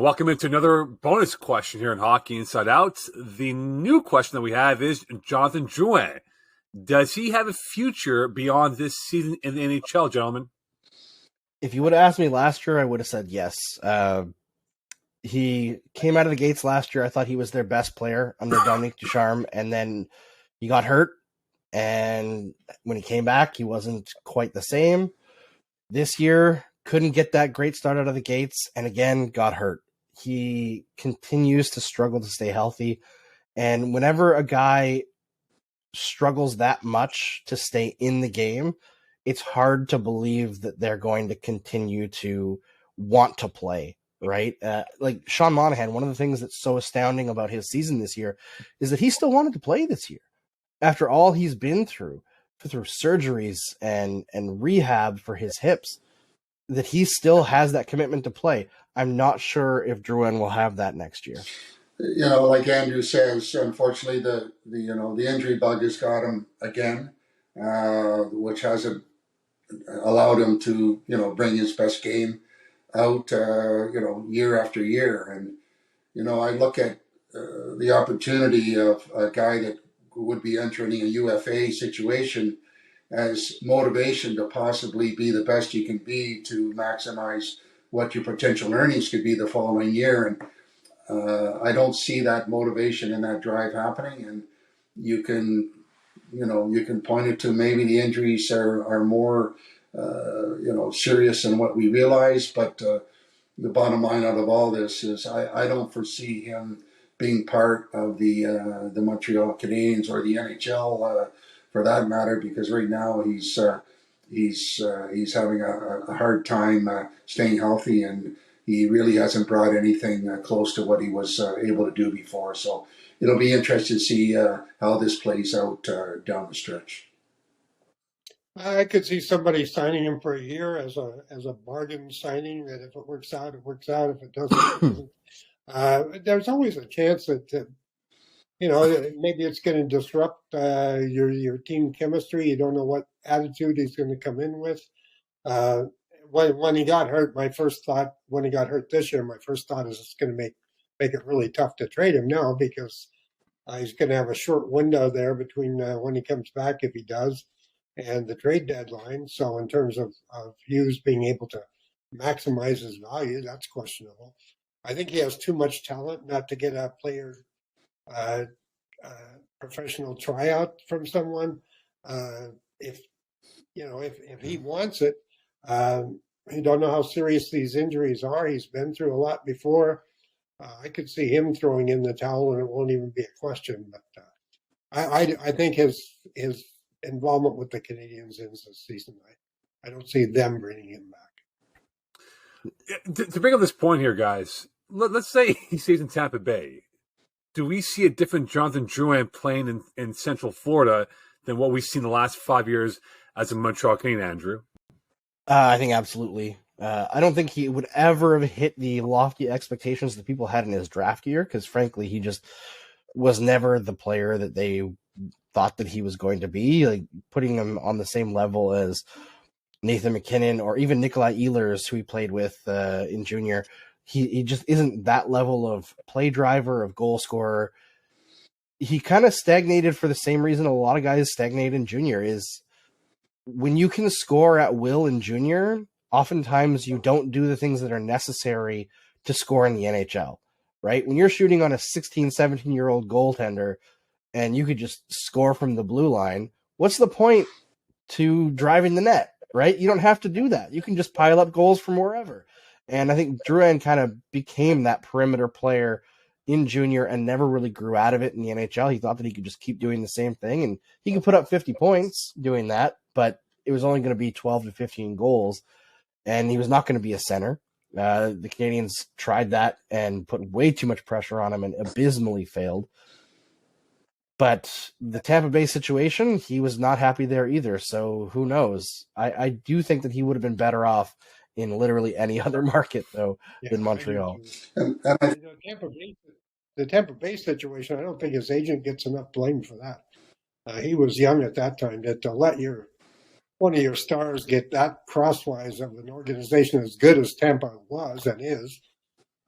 welcome into another bonus question here in Hockey Inside Out. The new question that we have is Canadien Drouin. Does he have a future beyond this season in the NHL, gentlemen? If you would have asked me last year, I would have said yes. He came out of the gates last year. I thought he was their best player under Dominique Ducharme, and then he got hurt. And when he came back, he wasn't quite the same. This year, couldn't get that great start out of the gates, and again, got hurt. He continues to struggle to stay healthy. And whenever a guy struggles that much to stay in the game, it's hard to believe that they're going to continue to want to play, right? Like Sean Monahan, one of the things that's so astounding about his season this year is that he still wanted to play this year. After all he's been through surgeries and rehab for his hips, that he still has that commitment to play. I'm not sure if Drouin will have that next year. Like Andrew says, unfortunately, the injury bug has got him again, which hasn't allowed him to, bring his best game out, year after year. And, I look at the opportunity of a guy that would be entering a UFA situation as motivation to possibly be the best you can be to maximize what your potential earnings could be the following year. And I don't see that motivation and that drive happening. And you can point it to maybe the injuries are more, serious than what we realize. But the bottom line out of all this is I don't foresee him being part of the Montreal Canadiens or the NHL for that matter, because right now he's having a hard time staying healthy, and he really hasn't brought anything close to what he was able to do before. So it'll be interesting to see how this plays out down the stretch. I could see somebody signing him for a year as a bargain signing, that if it works out, it works out. If it doesn't, it doesn't. There's always a chance that maybe it's going to disrupt your team chemistry. You don't know what attitude he's going to come in with. When he got hurt, my first thought this year is it's going to make it really tough to trade him now, because he's going to have a short window there between when he comes back, if he does, and the trade deadline. So in terms of Hughes being able to maximize his value, that's questionable. I think he has too much talent not to get a player professional tryout from someone. If he wants it, you don't know how serious these injuries are. He's been through a lot before. I could see him throwing in the towel, and it won't even be a question. But I think his involvement with the Canadiens ends this season. I don't see them bringing him back. To bring up this point here, guys, let's say he stays in Tampa Bay. Do we see a different Canadien Drouin playing in Central Florida than what we've seen the last 5 years as a Montreal Canadian, Andrew? I think absolutely. I don't think he would ever have hit the lofty expectations that people had in his draft year, because frankly, he just was never the player that they thought that he was going to be. Like putting him on the same level as Nathan McKinnon or even Nikolai Ehlers, who he played with in junior. He just isn't that level of play driver, of goal scorer. He kind of stagnated for the same reason a lot of guys stagnate in junior, is when you can score at will in junior, oftentimes you don't do the things that are necessary to score in the NHL, right? When you're shooting on a 16, 17-year-old goaltender and you could just score from the blue line, what's the point to driving the net, right? You don't have to do that. You can just pile up goals from wherever. And I think Drouin kind of became that perimeter player in junior and never really grew out of it in the NHL. He thought that he could just keep doing the same thing, and he could put up 50 points doing that, but it was only going to be 12 to 15 goals, and he was not going to be a center. The Canadiens tried that and put way too much pressure on him and abysmally failed. But the Tampa Bay situation, he was not happy there either, so who knows? I do think that he would have been better off in literally any other market, though, than Montreal. The Tampa Bay situation, I don't think his agent gets enough blame for that. He was young at that time. To let one of your stars get that crosswise of an organization as good as Tampa was and is,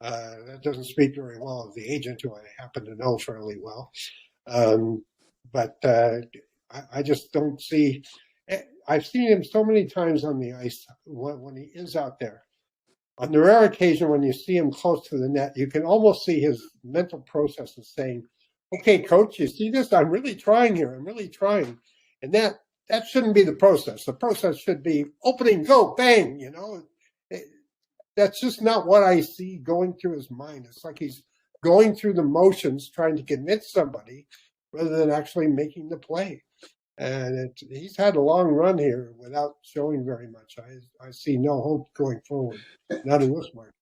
That doesn't speak very well of the agent, who I happen to know fairly well. But I just don't see. I've seen him so many times on the ice when he is out there. On the rare occasion when you see him close to the net, you can almost see his mental processes saying, "Okay, coach, you see this? I'm really trying here. I'm really trying." And that shouldn't be the process. The process should be opening, go, bang, That's just not what I see going through his mind. It's like he's going through the motions, trying to convince somebody rather than actually making the play. And he's had a long run here without showing very much. I see no hope going forward. Not in this market.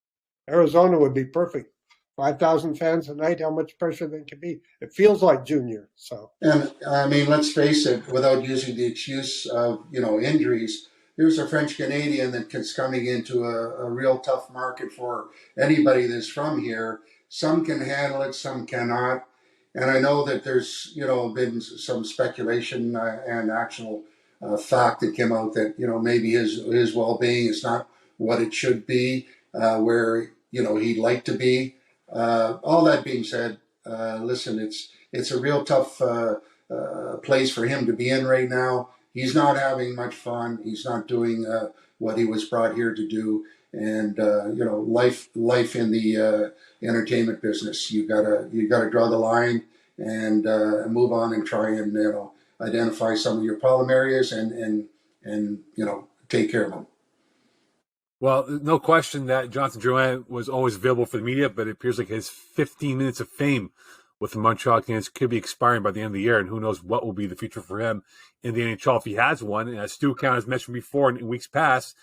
Arizona would be perfect. 5,000 fans a night, how much pressure there can be. It feels like junior. So, And I mean, let's face it, without using the excuse of, injuries, there's a French Canadian that's coming into a real tough market for anybody that's from here. Some can handle it, some cannot. And I know that there's, been some speculation and actual fact that came out that, maybe his well-being is not what it should be, where, he'd like to be. All that being said, listen, it's a real tough place for him to be in right now. He's not having much fun. He's not doing what he was brought here to do. And life in the entertainment business, you gotta draw the line and move on and try and identify some of your problem areas and take care of them. Well, no question that Jonathan Drouin was always available for the media, but it appears like his 15 minutes of fame with the Montreal Canadiens could be expiring by the end of the year, and who knows what will be the future for him in the NHL if he has one. And as Stu Count has mentioned before in weeks past,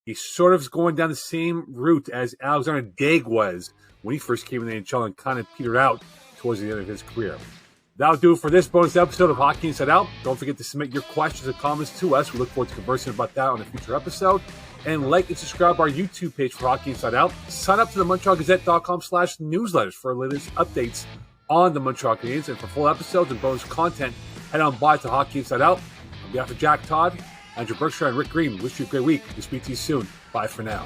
he's sort of going down the same route as Alexander Daig was when he first came in the NHL and kind of petered out towards the end of his career. That'll do it for this bonus episode of Hockey Inside Out. Don't forget to submit your questions and comments to us. We look forward to conversing about that on a future episode. And like and subscribe our YouTube page for Hockey Inside Out. Sign up to the MontrealGazette.com/newsletters for our latest updates on the Montreal Canadiens. And for full episodes and bonus content, head on by to Hockey Inside Out. On behalf of Jack Todd, Andrew Berkshire, and Rick Green, wish you a great week. We'll speak to you soon. Bye for now.